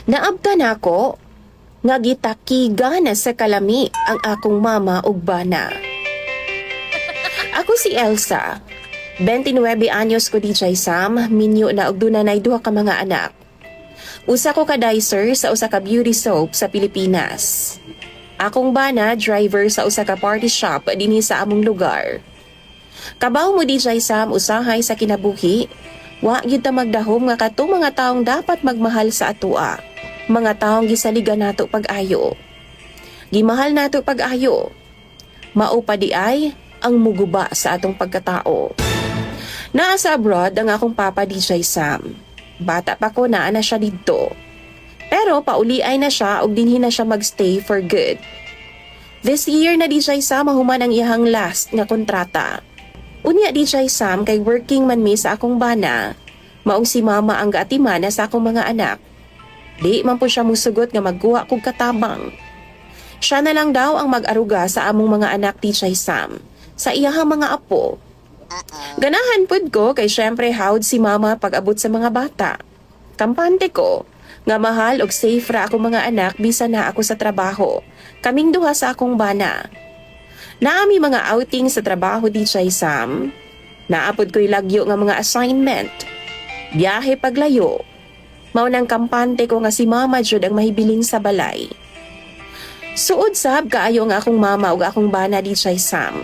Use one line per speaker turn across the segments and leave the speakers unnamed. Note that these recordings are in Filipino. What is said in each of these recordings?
Naabtan ako nga gitakiga na sa kalami ang akong mama ug bana. Ako si Elsa. 29 anyos ko DJ Sam, minyo na og dunay duha ka mga anak. Usa ko ka dicer sa usa ka beauty soap sa Pilipinas. Akong bana driver sa usa ka party shop dinhi sa among lugar. Kabaw mo DJ Sam usahay sa kinabuhi, wa gyud ta magdahom nga katong mga taong dapat magmahal sa atoa. Mga taong gisaligan nato pag-ayo. Gimahal nato pag-ayo. Mao pa di ay ang muguba sa atong pagkatao. Naa sa abroad ang akong papa DJ Sam. Bata pa ko naa na siya didto. Pero pauli ay na siya ug dinhi na siya magstay for good. This year na DJ Sam mahuman ang iyahang last nga kontrata. Unya DJ Sam kay working man mi sa akong bana. Maong si mama ang gaatiman sa akong mga anak. Di man po siya musugot nga magkuha kog katabang. Siya na lang daw ang mag-aruga sa among mga anak DJ Sam, sa iyahang mga apo. Ganahan pud ko kay syempre hawd si mama pag-abot sa mga bata. Kampante ko nga mahal og safe ra akong mga anak bisan na ako sa trabaho. Kaming duha sa akong bana. Naami mga outing sa trabaho DJ Sam. Naapod ko'y lagyo nga mga assignment. Biyahe paglayo. Mao nang kampante ko nga si mama jud ang mahibiling sa balay. Suod sab kaayo nga akong mama ug akong bana DJ Sam.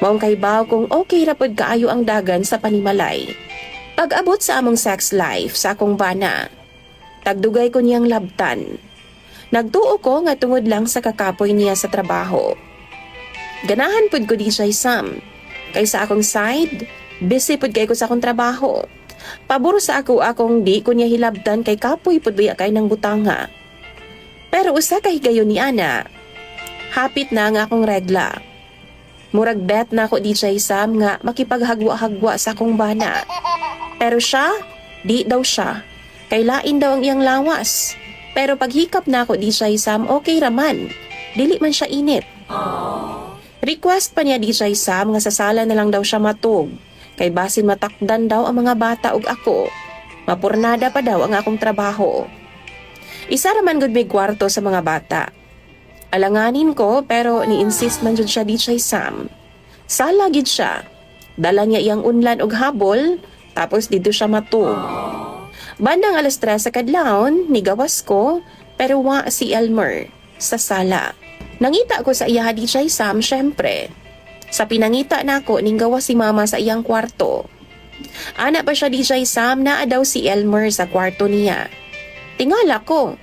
Maong kaybaw kung okay ra pod kaayo ang dagan sa panimalay. Pag-abot sa among sex life sa akong bana, tagdugay ko niyang labtan. Nagtuo ko nga tungod lang sa kakapoy niya sa trabaho. Ganahan pod ko DJ Sam. Kay sa akong side, busy pod kay ko sa akong trabaho. Pabor sa akong di ko niya hilabtan kay kapoy pod biya kay ng butanga. Pero usa kay gayon ni ana. Hapit na nga akong regla. Murag bet na ako DJ Sam nga makipaghagwa-hagwa sa akong bana. Pero siya, di daw siya. Kay lain daw ang iyang lawas. Pero paghikap na ako DJ Sam, okay raman. Dili man siya init. Request pa niya DJ Sam nga sa sala na lang daw siya matug. Kay basin matakdan daw ang mga bata ug ako. Mapurnada pa daw ang akong trabaho. Isa raman gud may kwarto sa mga bata. Alanganin ko pero ni-insist man jud siya DJ Sam. Sala gid siya. Dala niya iyang unlan og habol tapos dito siya matug. Bandang 3:00 sa kadlawon, nigawas ko pero wa si Elmer sa sala. Nangita ko sa iya DJ Sam syempre. Sa pinangita nako ning gawas si mama sa iyang kwarto. Ana pa siya DJ Sam naa daw si Elmer sa kwarto niya. Tingala ko.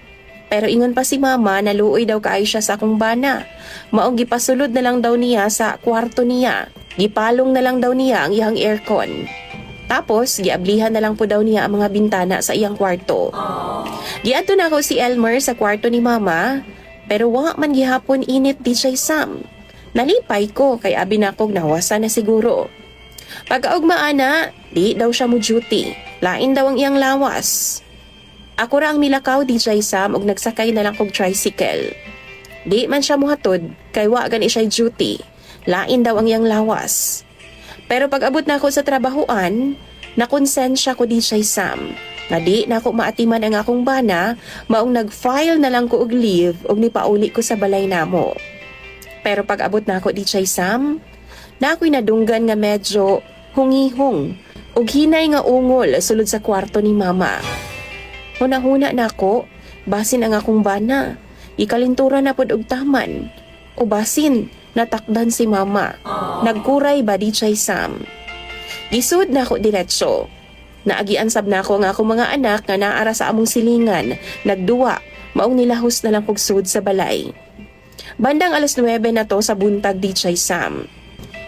Pero ingon pa si mama na luoy daw kaayo siya sa akong bana. Maong gipasulod na lang daw niya sa kwarto niya. Gipalong na lang daw niya ang iyang aircon. Tapos giablihan na lang po daw niya ang mga bintana sa iyang kwarto. Giadto na ako si Elmer sa kwarto ni mama. Pero wa man gihapon init DJ Sam. Nalipay ko kay abi na kog nawasa na siguro. Pagkaugmaan na, di daw siya mo duty. Lain daw ang iyang lawas. Ako ra ang milakaw DJ Sam ug nagsakay na lang kog tricycle. Di man siya muhatod kay wa gani siya duty. Lain daw ang iyang lawas. Pero pag abot na ako sa trabahoan, nakonsensya ko DJ Sam. Nga di na ako maatiman ang akong bana, maong nag-file na lang ko og leave ug nipauli ko sa balay namo. Pero pag abot na ako DJ Sam, na ako'y nadunggan nga medyo hungihong ug hinay nga ungol sulod sa kwarto ni mama. Hunahuna na ako, basin ang akong bana. Ikalintura na pod og taman. O basin, natakdan si mama. Nagkuray ba DJ Sam? Gisud na ako diretso. Naagiansab na ako nga akong mga anak nga naara sa among silingan. Nagduwa, maong nilahos na lang kog sud sa balay. Bandang 9:00 na to sa buntag DJ Sam.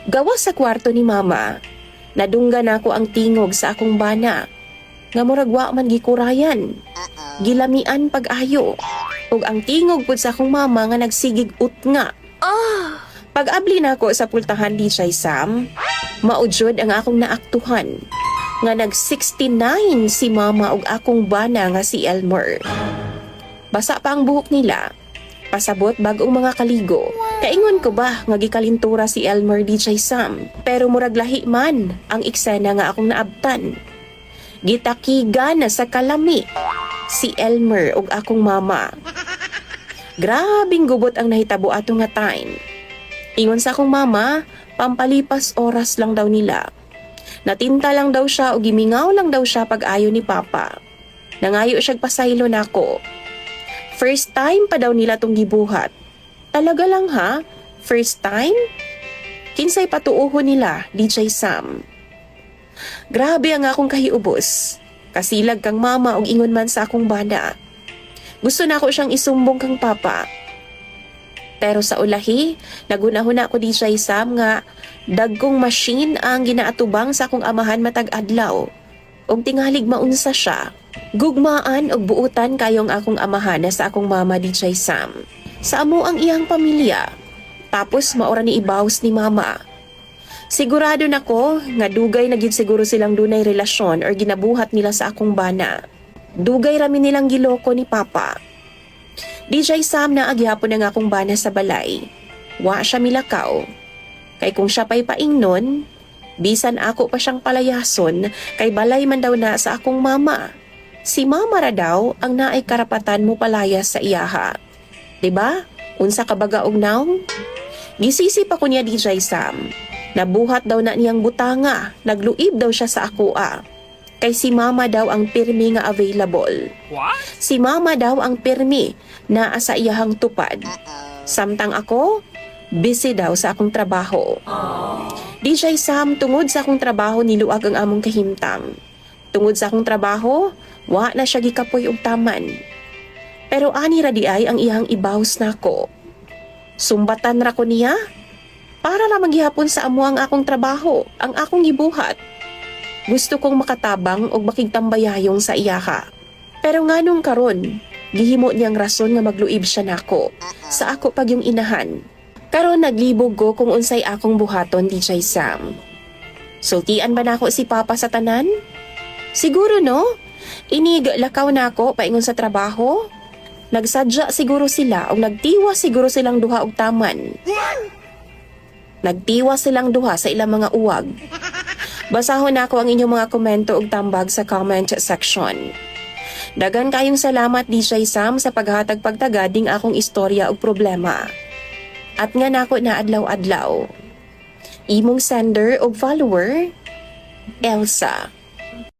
Gawas sa kwarto ni mama, nadunggan ako ang tingog sa akong bana. Nga murag wa man gikurayan. Gilamian pag-ayo. Ug ang tingog pud sa akong mama nga nagsigig utnga. Pag-abli na ako sa pultahan DJ Sam, maudjod ang akong naaktuhan. Nga nag-69 si mama ug akong bana nga si Elmer. Basa pa ang buhok nila. Pasabot bagong mga kaligo. Kaingon ko ba nga gikalintura si Elmer DJ Sam. Pero murag lahi man ang eksena nga akong naabtan. Gitakiga na sa kalami si Elmer ug akong mama. Grabing gubot ang nahitabo ato nga time. Ingon sa akong mama, pampalipas oras lang daw nila. Natinta lang daw siya o gimingaw lang daw siya pag ayo ni Papa. Nangayo siyag pasaylo nako. First time pa daw nila tong gibuhat. Talaga lang ha? First time? Kinsay patuuhon nila, DJ Sam. Grabe ang akong kahiubos. Kasilag kang mama og ingon man sa akong bana. Gusto na ako siyang isumbong kang Papa. Pero sa ulahi, nagunahon ako DJ Sam nga dagkong machine ang ginaatubang sa akong amahan matag adlaw. Og tingalig maunsa siya. Gugmaan og buutan kayong akong amahan na sa akong mama DJ Sam. Sa amo ang iyang pamilya. Tapos maora ni ibaws ni mama. Sigurado nako nga dugay na gid siguro silang dunay relasyon or ginabuhat nila sa akong bana. Dugay rami nilang giloko ni Papa. DJ Sam na agyapon na nga akong bana sa balay. Wa siya milakaw. Kay kung siya pa'y paingnon, bisan ako pa siyang palayason kay balay man daw na sa akong mama. Si mama ra daw ang naay karapatan mo palayas sa iyaha. Diba? Unsa ka baga og naong? Gisisi pa ko niya DJ Sam. Nabuhat daw na niyang butanga. Nagluib daw siya sa akoa. Kay si mama daw ang pirmi nga available.
What?
Si mama daw ang pirmi na sa iyahang tupad. Samtang ako, busy daw sa akong trabaho. DJ Sam, tungod sa akong trabaho niluag ang among kahimtang. Tungod sa akong trabaho, wa na siya gikapoy og taman. Pero ani ra di ay ang iyang ibaws nako. Sumbatan ra ko niya para ra maghihapon sa amo ang akong trabaho, ang akong gibuhat. Gusto kong makatabang og makigtambayayong sa iyaha. Pero nganong karon, gihimo niyang rason nga magluib siya nako sa ako pag yung inahan. Karon naglibog ko kung unsay akong buhaton DJ Sam. Sultian ba nako si Papa sa tanan? Siguro no. Inig lakaw nako paingon sa trabaho. Nagsadya siguro sila o nagtiwa siguro silang duha og taman. Nagtiwa silang duha sa ilang mga uwag. Basahon ako ang inyong mga komento og tambag sa comment section. Dagan kayong salamat DJ Sam sa paghatag pagtagading akong istorya og problema. At nga nako na adlaw-adlaw. Imong sender og follower, Elsa.